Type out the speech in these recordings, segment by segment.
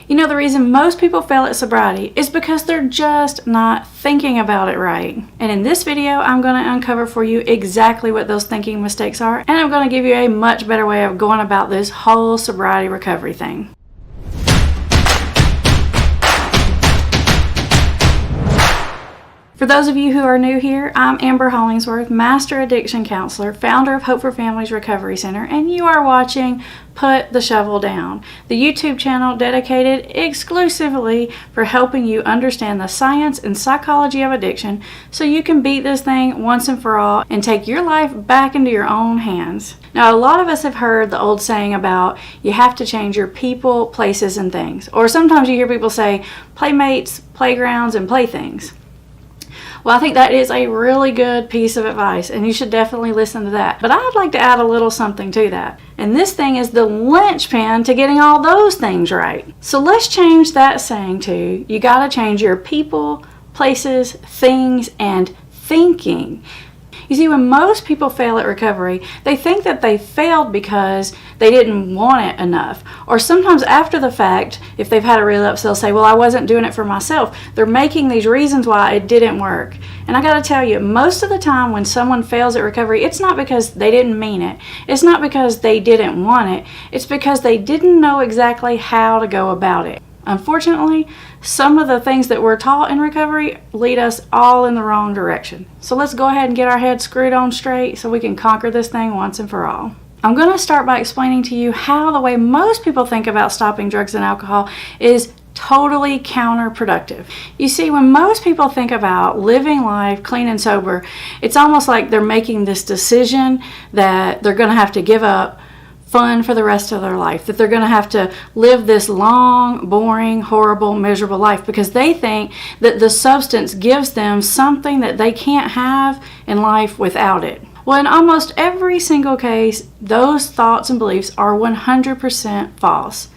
You know, the reason most people fail at sobriety is because they're just not thinking about it right. And in this video, I'm going to uncover for you exactly what those thinking mistakes are, and I'm going to give you a much better way of going about this whole sobriety recovery thing. For those of you who are new here, I'm Amber Hollingsworth, Master Addiction Counselor, founder of Hope for Families Recovery Center, and you are watching Put the Shovel Down, the YouTube channel dedicated exclusively for helping you understand the science and psychology of addiction so you can beat this thing once and for all and take your life back into your own hands. Now, a lot of us have heard the old saying about you have to change your people, places, and things. Or sometimes you hear people say playmates, playgrounds, and playthings. Well, I think that is a really good piece of advice, and you should definitely listen to that. But I'd like to add a little something to that. And this thing is the linchpin to getting all those things right. So let's change that saying to, you gotta change your people, places, things, and thinking. You see, when most people fail at recovery, they think that they failed because they didn't want it enough. Or sometimes after the fact, if they've had a relapse, they'll say, well, I wasn't doing it for myself. They're making these reasons why it didn't work. And I gotta tell you, most of the time when someone fails at recovery, it's not because they didn't mean it. It's not because they didn't want it. It's because they didn't know exactly how to go about it. Unfortunately, some of the things that we're taught in recovery lead us all in the wrong direction. So let's go ahead and get our heads screwed on straight so we can conquer this thing once and for all. I'm going to start by explaining to you how the way most people think about stopping drugs and alcohol is totally counterproductive. You see, when most people think about living life clean and sober, it's almost like they're making this decision that they're going to have to give up fun for the rest of their life, that they're going to have to live this long, boring, horrible, miserable life because they think that the substance gives them something that they can't have in life without it. Well, in almost every single case, those thoughts and beliefs are 100% false.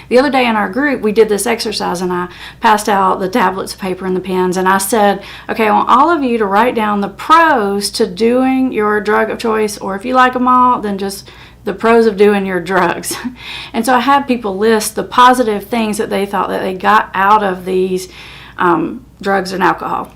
The other day in our group, we did this exercise and I passed out the tablets of paper and the pens and I said, okay, I want all of you to write down the pros to doing your drug of choice, or if you like them all, then just the pros of doing your drugs. And so I had people list the positive things that they thought that they got out of these drugs and alcohol.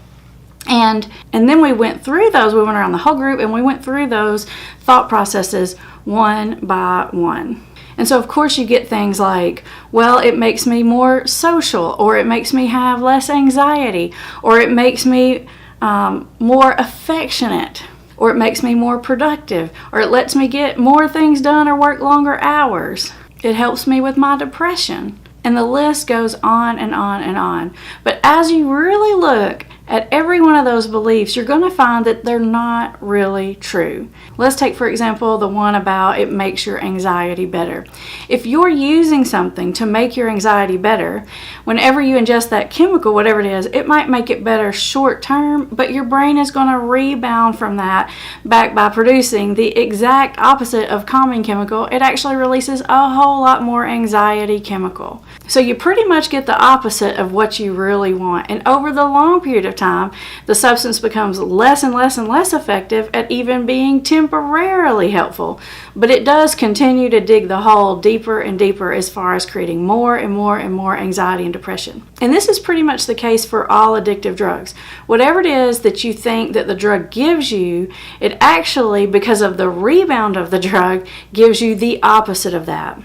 And then we went through those, we went around the whole group and we went through those thought processes one by one. And so of course you get things like, well, it makes me more social, or it makes me have less anxiety, or it makes me more affectionate, or it makes me more productive, or it lets me get more things done or work longer hours. It helps me with my depression. And the list goes on and on and on. But as you really look at every one of those beliefs, you're going to find that they're not really true. Let's take, for example, the one about it makes your anxiety better. If you're using something to make your anxiety better, whenever you ingest that chemical, whatever it is, it might make it better short term, but your brain is going to rebound from that back by producing the exact opposite of calming chemical. It actually releases a whole lot more anxiety chemical. So you pretty much get the opposite of what you really want. And over the long period of time, the substance becomes less and less and less effective at even being temporarily helpful. But it does continue to dig the hole deeper and deeper as far as creating more and more and more anxiety and depression. And this is pretty much the case for all addictive drugs. Whatever it is that you think that the drug gives you, it actually, because of the rebound of the drug, gives you the opposite of that.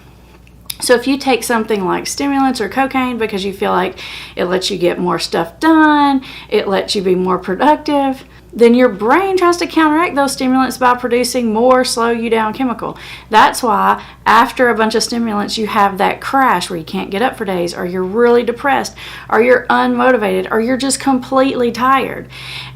So if you take something like stimulants or cocaine because you feel like it lets you get more stuff done, it lets you be more productive, then your brain tries to counteract those stimulants by producing more slow you down chemical. That's why after a bunch of stimulants you have that crash where you can't get up for days, or you're really depressed, or you're unmotivated, or you're just completely tired.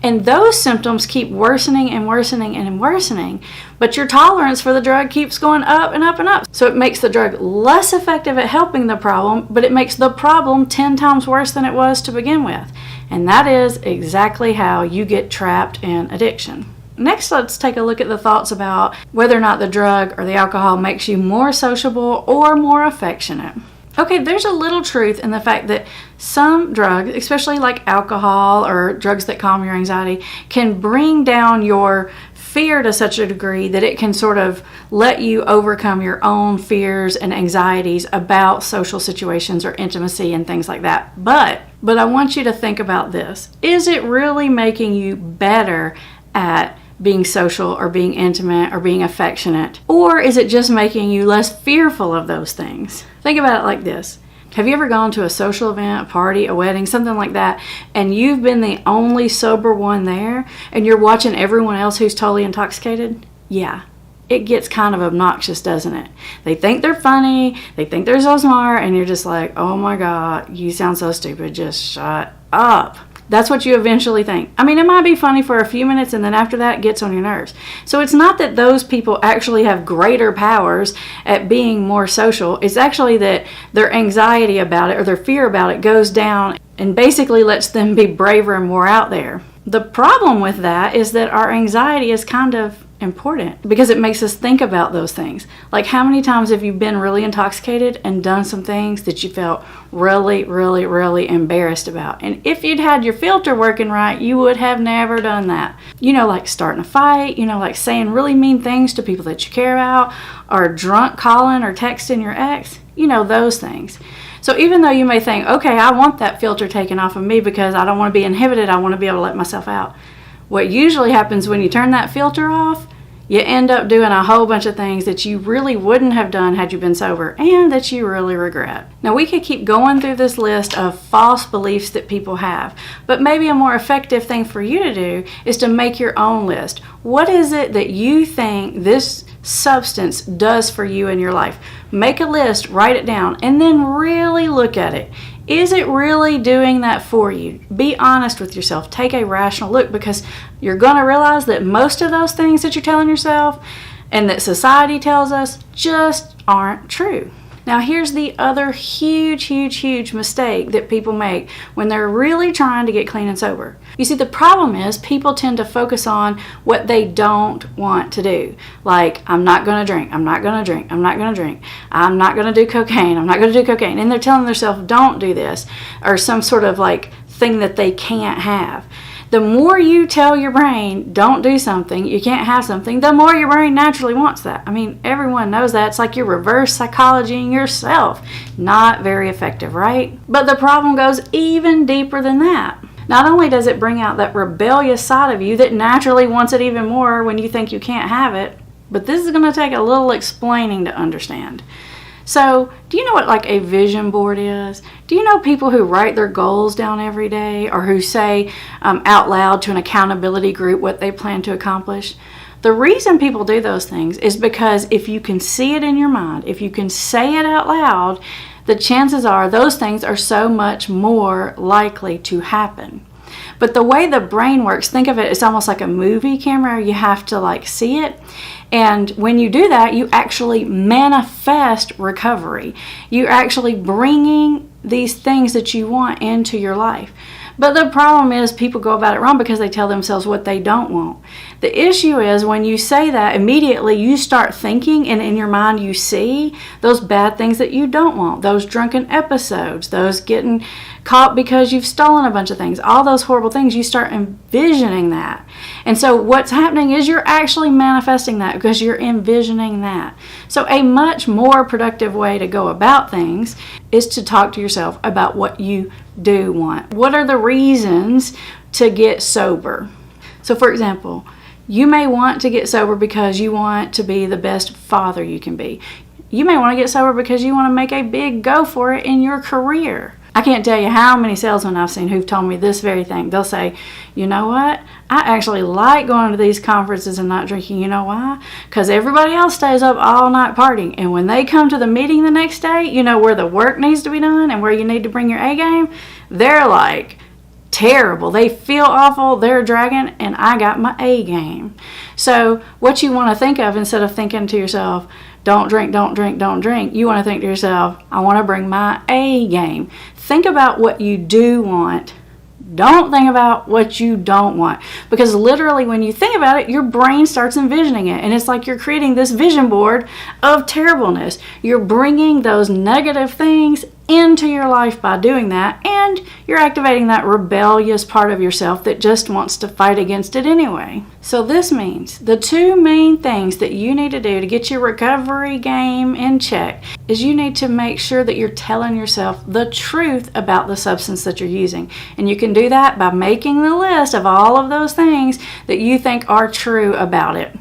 And those symptoms keep worsening and worsening and worsening, but your tolerance for the drug keeps going up and up and up. So it makes the drug less effective at helping the problem, but it makes the problem 10 times worse than it was to begin with. And that is exactly how you get trapped in addiction. Next, let's take a look at the thoughts about whether or not the drug or the alcohol makes you more sociable or more affectionate. Okay, there's a little truth in the fact that some drugs, especially like alcohol or drugs that calm your anxiety, can bring down your fear to such a degree that it can sort of let you overcome your own fears and anxieties about social situations or intimacy and things like that. But I want you to think about this. Is it really making you better at being social or being intimate or being affectionate? Or is it just making you less fearful of those things? Think about it like this. Have you ever gone to a social event, a party, a wedding, something like that, and you've been the only sober one there, and you're watching everyone else who's totally intoxicated? Yeah, it gets kind of obnoxious, doesn't it? They think they're funny, they think they're so smart, and you're just like, oh my God, you sound so stupid, just shut up. That's what you eventually think. I mean, it might be funny for a few minutes, and then after that, it gets on your nerves. So it's not that those people actually have greater powers at being more social. It's actually that their anxiety about it or their fear about it goes down and basically lets them be braver and more out there. The problem with that is that our anxiety is kind of important because it makes us think about those things. Like, how many times have you been really intoxicated and done some things that you felt really, really, really embarrassed about? And if you'd had your filter working right, you would have never done that. You know, like starting a fight, you know, like saying really mean things to people that you care about, or drunk calling or texting your ex, you know, those things. So even though you may think, okay, I want that filter taken off of me because I don't want to be inhibited, I want to be able to let myself out. What usually happens when you turn that filter off, you end up doing a whole bunch of things that you really wouldn't have done had you been sober and that you really regret. Now, we could keep going through this list of false beliefs that people have, but maybe a more effective thing for you to do is to make your own list. What is it that you think this substance does for you in your life? Make a list, write it down, and then really look at it. Is it really doing that for you? Be honest with yourself. Take a rational look, because you're going to realize that most of those things that you're telling yourself and that society tells us just aren't true. Now, here's the other huge mistake that people make when they're really trying to get clean and sober. You see, the problem is people tend to focus on what they don't want to do. Like, I'm not going to drink, I'm not going to drink, I'm not going to drink, I'm not going to do cocaine, I'm not going to do cocaine. And they're telling themselves, don't do this, or some sort of like thing that they can't have. The more you tell your brain, don't do something, you can't have something, the more your brain naturally wants that. I mean, everyone knows that. It's like you're reverse psychologying yourself. Not very effective, right? But the problem goes even deeper than that. Not only does it bring out that rebellious side of you that naturally wants it even more when you think you can't have it, but this is going to take a little explaining to understand. So, do you know what like a vision board is? Do you know people who write their goals down every day, or who say out loud to an accountability group what they plan to accomplish? The reason people do those things is because if you can see it in your mind, if you can say it out loud, the chances are those things are so much more likely to happen. But the way the brain works, think of it, it's almost like a movie camera. You have to like see it. And when you do that, you actually manifest recovery. You're actually bringing these things that you want into your life. But the problem is people go about it wrong because they tell themselves what they don't want. The issue is when you say that, immediately you start thinking, and in your mind you see those bad things that you don't want, those drunken episodes, those getting caught because you've stolen a bunch of things, all those horrible things. You start envisioning that. And so what's happening is you're actually manifesting that because you're envisioning that. So a much more productive way to go about things is to talk to yourself about what you do want. What are the reasons to get sober? So for example, you may want to get sober because you want to be the best father you can be. You may want to get sober because you want to make a big go for it in your career. I can't tell you how many salesmen I've seen who've told me this very thing. They'll say, you know what? I actually like going to these conferences and not drinking. You know why? Because everybody else stays up all night partying. And when they come to the meeting the next day, you know, where the work needs to be done and where you need to bring your A game, they're like terrible. They feel awful. They're dragging, and I got my A game. So what you want to think of, instead of thinking to yourself, don't drink, don't drink, don't drink, you want to think to yourself, I want to bring my A game. Think about what you do want. Don't think about what you don't want. Because literally when you think about it, your brain starts envisioning it. And it's like you're creating this vision board of terribleness. You're bringing those negative things into your life by doing that, and you're activating that rebellious part of yourself that just wants to fight against it anyway. So this means the two main things that you need to do to get your recovery game in check is you need to make sure that you're telling yourself the truth about the substance that you're using. And you can do that by making the list of all of those things that you think are true about it.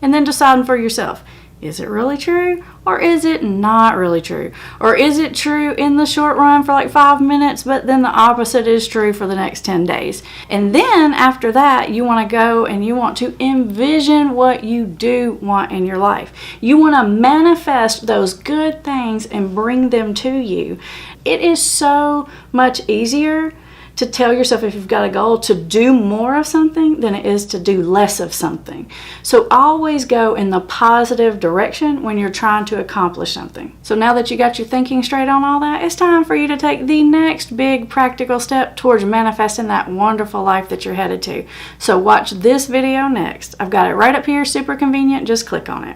And then deciding for yourself, is it really true or is it not really true? Or is it true in the short run for like 5 minutes, but then the opposite is true for the next 10 days? And then after that, you want to go and you want to envision what you do want in your life. You want to manifest those good things and bring them to you. It is so much easier to tell yourself, if you've got a goal, to do more of something than it is to do less of something. So always go in the positive direction when you're trying to accomplish something. So now that you got your thinking straight on all that, it's time for you to take the next big practical step towards manifesting that wonderful life that you're headed to. So watch this video next. I've got it right up here, super convenient. Just click on it.